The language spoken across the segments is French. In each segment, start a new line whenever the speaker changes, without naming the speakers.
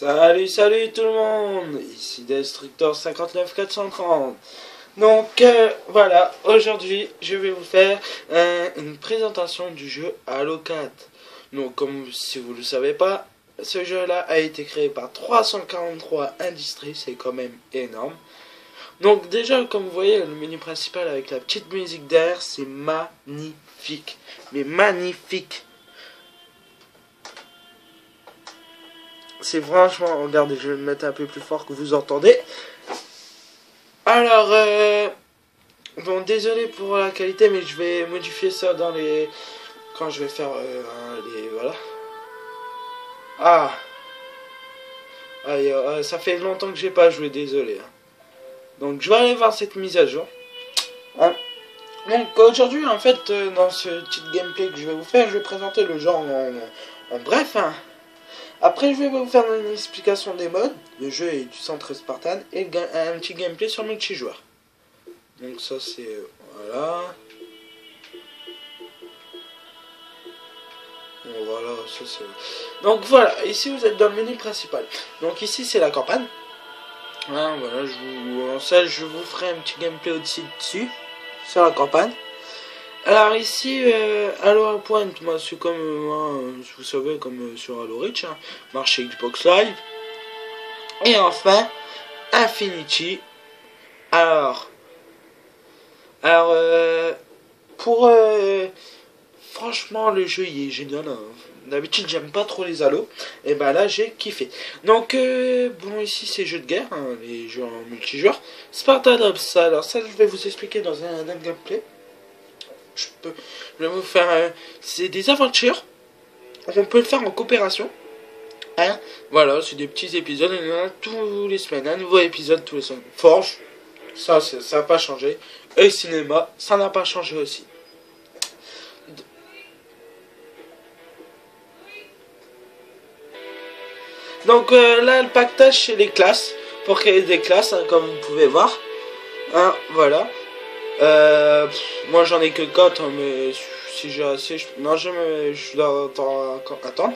Salut tout le monde, ici Destructor 59430. Donc voilà, aujourd'hui je vais vous faire une présentation du jeu Halo 4. Donc comme si vous ne le savez pas, ce jeu là a été créé par 343 Industries, c'est quand même énorme. Donc déjà comme vous voyez le menu principal avec la petite musique derrière, c'est magnifique, mais magnifique. C'est franchement, regardez, je vais le mettre un peu plus fort que vous entendez. Alors, bon, désolé pour la qualité, mais je vais modifier ça dans les... Quand je vais faire les... Voilà. Ça fait longtemps que j'ai pas joué, désolé. Donc, je vais aller voir cette mise à jour. Donc, aujourd'hui, en fait, dans ce petit gameplay que je vais vous faire, je vais présenter le genre en bref, Après, je vais vous faire une explication des modes, le jeu et du centre Spartan, et un petit gameplay sur multijoueur. Donc ça c'est... voilà. Bon, voilà, ça c'est... Donc voilà, ici vous êtes dans le menu principal. Donc ici c'est la campagne. Voilà, je vous ferai un petit gameplay au-dessus sur la campagne. Alors ici, Halo Point, moi c'est comme, vous savez, comme sur Halo Reach, marché Xbox Live. Et enfin, Infinity. Alors, franchement le jeu il est génial. D'habitude j'aime pas trop les Halo, et ben là j'ai kiffé. Donc bon ici c'est jeux de guerre, les jeux en multijoueur. Spartan Ops, alors ça je vais vous expliquer dans un gameplay. Je vais vous faire... c'est des aventures. On peut le faire en coopération. Voilà, c'est des petits épisodes. Il y en a tous les semaines. Un nouveau épisode tous les semaines. Forge, ça n'a pas changé. Et cinéma, ça n'a pas changé aussi. Donc là, le pactage, c'est les classes. Pour créer des classes, comme vous pouvez voir. Voilà. Moi j'en ai que 4, mais si j'ai assez, je dois attendre.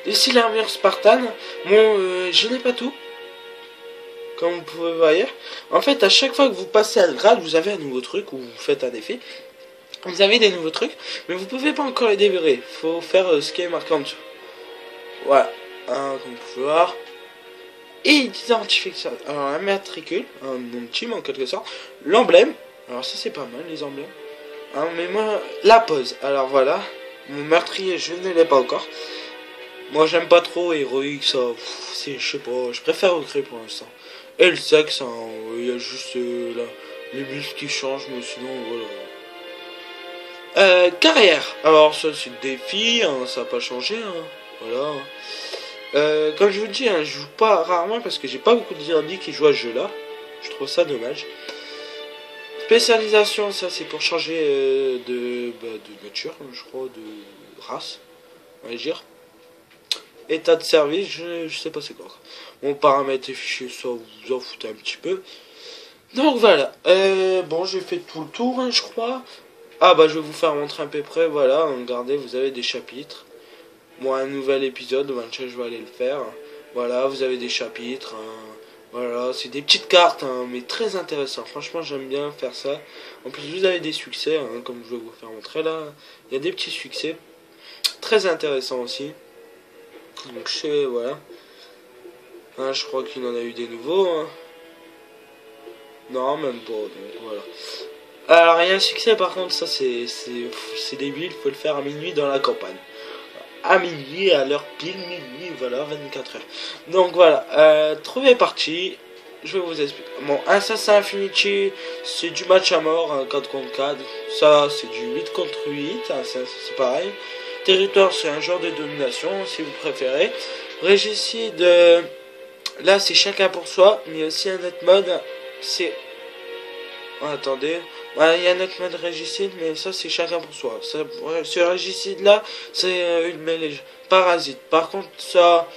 Ici l'armure Spartan, bon, je n'ai pas tout, comme vous pouvez voir. En fait, à chaque fois que vous passez un grade, vous avez un nouveau truc, ou vous faites un défi, vous avez des nouveaux trucs, mais vous pouvez pas encore les déverrouiller. Faut faire ce qui est marqué en dessous. Voilà, comme vous pouvez voir. Et identification, alors un matricule, un nom de team en quelque sorte, l'emblème. Alors ça c'est pas mal les emblèmes. Mais moi, la pause. Alors voilà, mon meurtrier je ne l'ai pas encore. Moi j'aime pas trop héroïque ça. Je sais pas, je préfère recréer pour l'instant. Et le sexe, il y a juste là, les muscles qui changent, mais sinon voilà. Carrière. Alors ça c'est le défi, ça n'a pas changé. Voilà. Comme je vous dis, je joue pas rarement parce que j'ai pas beaucoup de zombies qui jouent à ce jeu là. Je trouve ça dommage. Spécialisation, ça c'est pour changer de nature, je crois, de race, on va dire. État de service, je sais pas c'est quoi. Mon paramètre et fichier, ça vous en foutez un petit peu. Donc voilà, bon j'ai fait tout le tour, je crois. Je vais vous faire montrer un peu près, voilà, regardez, vous avez des chapitres. Moi un nouvel épisode, je vais aller le faire. Voilà, vous avez des chapitres, voilà, c'est des petites cartes, mais très intéressant. Franchement, j'aime bien faire ça. En plus, vous avez des succès, comme je vais vous faire montrer là. Il y a des petits succès. Très intéressants aussi. Donc, voilà. Je crois qu'il en a eu des nouveaux. Non, même pas. Donc, voilà. Alors, il y a un succès, par contre, ça c'est débile. Il faut le faire à minuit dans la campagne. À minuit, à l'heure pile, minuit, voilà, 24 heures. Donc voilà, trouvez partie, je vais vous expliquer. Bon, Assassin Infinity, c'est du match à mort, 4 contre 4. Ça, c'est du 8 contre 8, c'est pareil. Territoire, c'est un genre de domination, si vous préférez. Régicide, là, c'est chacun pour soi, mais il y a aussi un autre mode, c'est... attendez... il y a un autre mode régicide, mais ça c'est chacun pour soi. Ce régicide là, c'est une mêlée parasite. Par contre, ça,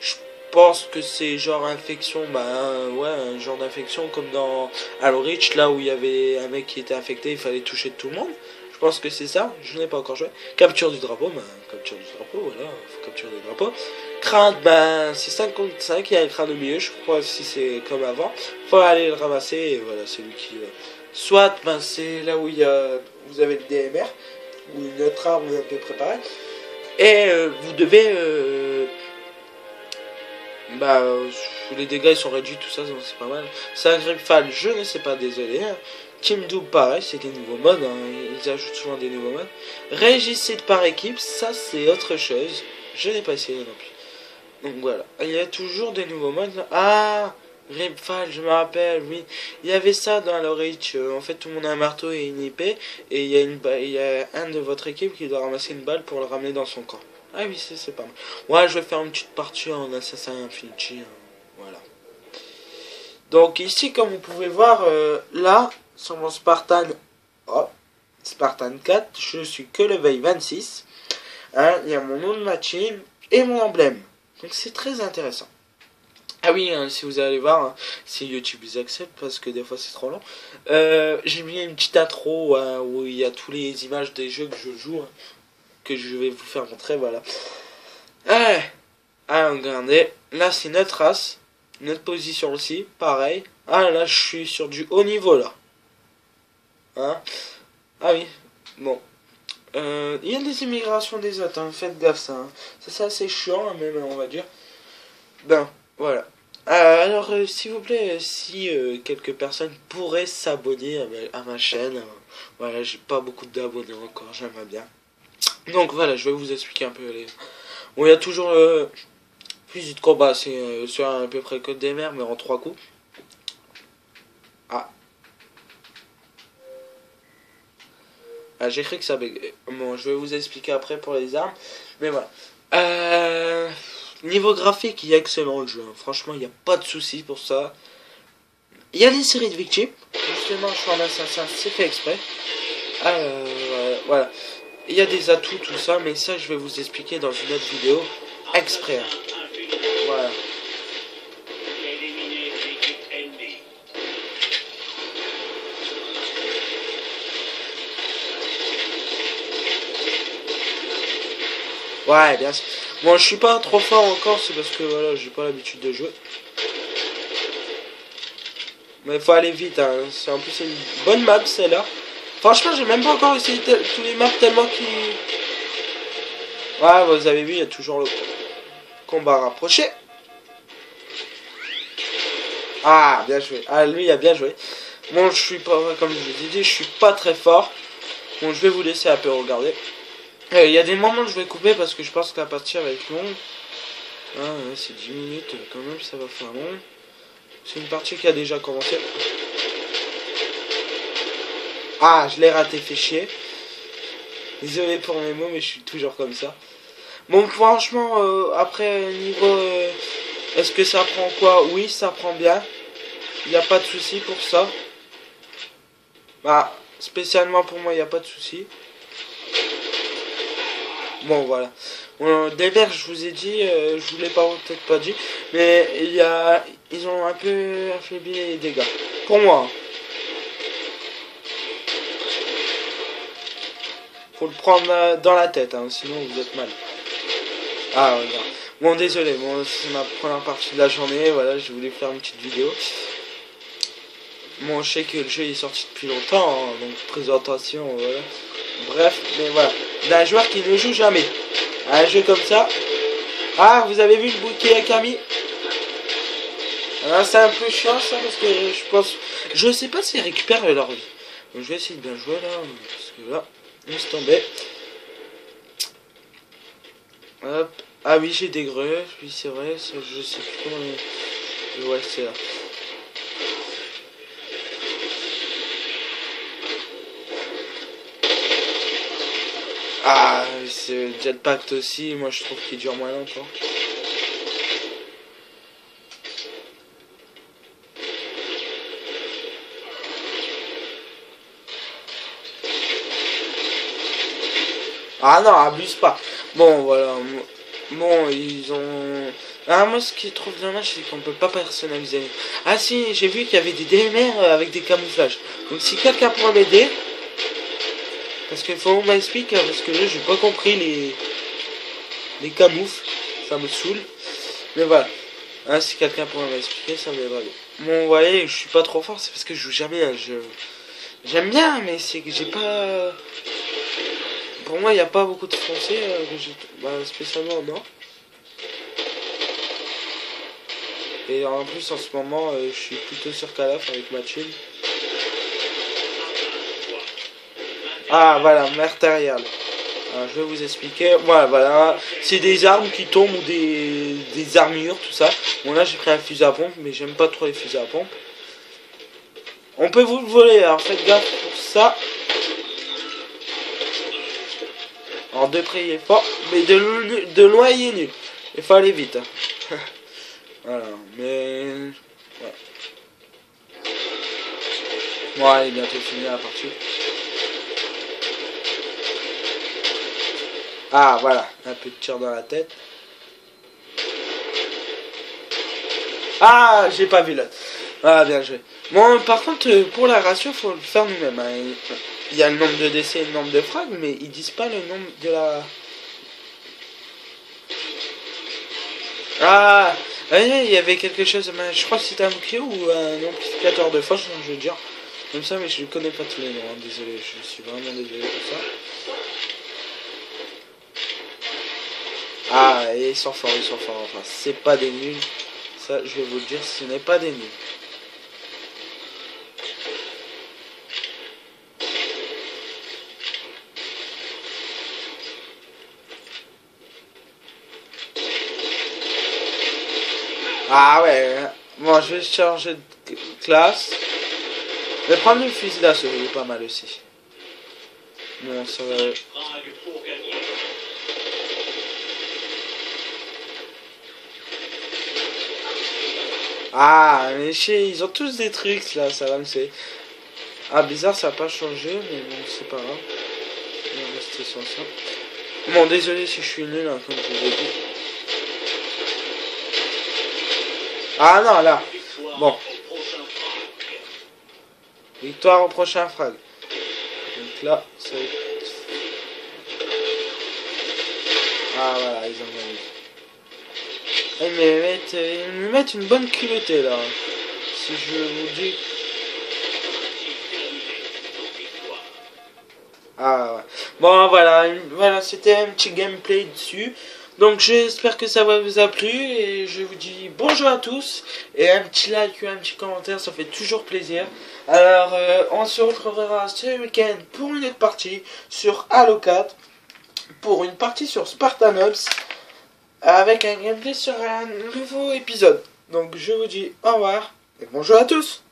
je pense que c'est genre infection, ouais, un genre d'infection comme dans Halo Reach, là où il y avait un mec qui était infecté, il fallait toucher tout le monde. Je pense que c'est ça, je n'ai pas encore joué. Capture du drapeau, capture du drapeau, voilà, faut capturer des drapeaux. Crâne, ben c'est 5 contre 5, il y a un crâne au milieu, je crois si c'est comme avant. Faut aller le ramasser et voilà, c'est lui qui... Soit, ben c'est là où il y a, vous avez le DMR, ou une autre arme un peu préparée. Et vous devez... les dégâts ils sont réduits, tout ça, donc c'est pas mal. Sacrifal, je ne sais pas, désolé. Hein. Team Doom, pareil, c'est des nouveaux modes, hein. Ils ajoutent souvent des nouveaux modes. Régicide par équipe, ça c'est autre chose. Je n'ai pas essayé non plus. Donc voilà, il y a toujours des nouveaux modes. Ah, Ripfall, je me rappelle, oui. Il y avait ça dans Halo Reach. En fait, tout le monde a un marteau et une épée. Et il y a un de votre équipe qui doit ramasser une balle pour le ramener dans son camp. Ah oui, c'est pas mal. Ouais, je vais faire une petite partie en Assassin Infinity. Hein. Voilà. Donc ici, comme vous pouvez voir, là, sur mon Spartan, Spartan 4, je suis que level 26. Hein, il y a mon nom de ma team et mon emblème. Donc c'est très intéressant. Ah oui, hein, si vous allez voir, hein, si YouTube vous accepte, parce que des fois c'est trop long. J'ai mis une petite intro où il y a tous les images des jeux que je joue, hein, que je vais vous faire montrer, voilà. Regardez, là c'est notre race, notre position aussi, pareil. Ah là je suis sur du haut niveau là. Hein? Ah oui, bon. Il y a des immigrations des autres, hein, faites gaffe ça. Hein. Ça c'est assez chiant hein, même on va dire. Ben voilà. Alors s'il vous plaît, si quelques personnes pourraient s'abonner à ma chaîne. Voilà, j'ai pas beaucoup d'abonnés encore, j'aimerais bien. Donc voilà, je vais vous expliquer un peu les... Bon, il y a toujours fusil de combat, c'est sur à peu près Code des mers, mais en 3 coups. J'ai cru que ça bug. Bon, je vais vous expliquer après pour les armes. Mais voilà. Niveau graphique, il est excellent le jeu. Franchement, il n'y a pas de soucis pour ça. Il y a des séries de victimes. Justement, je suis en assassin, c'est fait exprès. Voilà. Il y a des atouts, tout ça. Mais ça, je vais vous expliquer dans une autre vidéo. Exprès. Voilà. Ouais, bien sûr. Bon, je suis pas trop fort encore, c'est parce que voilà, j'ai pas l'habitude de jouer. Mais il faut aller vite, hein. C'est en plus une bonne map celle-là. Franchement, j'ai même pas encore essayé tous les maps tellement qu'ils... Ouais, vous avez vu, il y a toujours le combat rapproché. Ah, bien joué. Ah, lui, il a bien joué. Bon, je suis pas, comme je vous ai dit, je suis pas très fort. Bon, je vais vous laisser un peu regarder. Il y a des moments où je vais couper parce que je pense que la partie va être longue. Ah, ouais, c'est 10 minutes quand même, ça va faire long. C'est une partie qui a déjà commencé. Ah, je l'ai raté, fait chier. Désolé pour mes mots, mais je suis toujours comme ça. Bon, franchement, après, niveau... est-ce que ça prend quoi? Oui, ça prend bien. Il n'y a pas de souci pour ça. Bah, spécialement pour moi, il n'y a pas de souci. Bon, voilà. Bon, des verts, je vous ai dit, je vous l'ai peut-être pas dit, mais ils ont un peu affaibli les dégâts. Pour moi. Faut le prendre dans la tête, hein, sinon vous êtes mal. Ah, regarde. Bon, désolé, bon, c'est ma première partie de la journée, voilà, je voulais faire une petite vidéo. Bon, je sais que le jeu est sorti depuis longtemps, hein, donc présentation, voilà. Bref, mais voilà. D'un joueur qui ne joue jamais. Un jeu comme ça. Ah, vous avez vu le bouquet à Camille? C'est un peu chiant ça, parce que je pense... Je sais pas s'ils récupèrent leur vie. Donc je vais essayer de bien jouer là, parce que là, laisse tomber. Hop. Ah oui, j'ai des greux, oui c'est vrai, ça, je sais plus comment... Ouais, c'est là. Ah, c'est Jetpack aussi, moi je trouve qu'il dure moins longtemps. Ah non, abuse pas. Bon, voilà. Bon, ils ont... Ah, moi ce qui est trop dommage, c'est qu'on peut pas personnaliser. Ah si, j'ai vu qu'il y avait des DMR avec des camouflages. Donc si quelqu'un pourrait m'aider... Parce qu'il faut qu'on m'explique, parce que là j'ai pas compris les camoufles. ça me saoule. Mais voilà. Hein, si quelqu'un pourrait m'expliquer, ça m'aiderait bien. Bon, vous voyez, je suis pas trop fort, c'est parce que je joue jamais à jeu. J'aime bien, mais c'est que j'ai pas... Pour moi, il n'y a pas beaucoup de français, spécialement, non. Et en plus, en ce moment, je suis plutôt sur Call of avec ma team. Ah, voilà, matériel. Alors, je vais vous expliquer. Voilà. C'est des armes qui tombent ou des armures, tout ça. Bon, là, j'ai pris un fusil à pompe, mais j'aime pas trop les fusils à pompe. On peut vous le voler, alors faites gaffe pour ça. Alors, de près, il est fort, mais de loin, il est nul. Il faut aller vite. Hein. Voilà, mais... Ouais. Bon, allez, bientôt fini la partie. Ah, voilà, un peu de tir dans la tête. Ah, j'ai pas vu là. Ah, bien joué. Bon, par contre, pour la ratio, faut le faire nous-mêmes. Hein. Il y a le nombre de décès et le nombre de frags, mais ils disent pas le nombre de la... Ah, il y avait quelque chose, je crois que c'était un bouclier ou un amplificateur de force, je veux dire. Comme ça, mais je ne connais pas tous les noms, hein. Désolé, je suis vraiment désolé pour ça. Ah, et ils sont forts, enfin, c'est pas des nuls. Ça, je vais vous le dire, ce n'est pas des nuls. Ah ouais, bon, je vais changer de classe. Je vais prendre le fusil d'assaut, il est pas mal aussi. Bon, ça va... Ah, mais ils ont tous des trucs là, ça va me faire. Ah, bizarre, ça n'a pas changé, mais bon, c'est pas grave. Je vais rester sur ça. Bon, désolé si je suis nul, hein, comme je vous ai dit. Ah non, là. Bon. Victoire au prochain frag. Donc là, ça va être... Ah voilà, ils ont gagné. Ils me mettent une bonne culottée là. Si je vous dis... Ah ouais. Bon voilà, c'était un petit gameplay dessus. Donc j'espère que ça va vous a plu et je vous dis bonjour à tous et un petit like ou un petit commentaire, ça fait toujours plaisir. Alors on se retrouvera ce week-end pour une autre partie sur Halo 4, pour une partie sur Spartanops, avec un gameplay sur un nouveau épisode. Donc je vous dis au revoir et bonjour à tous.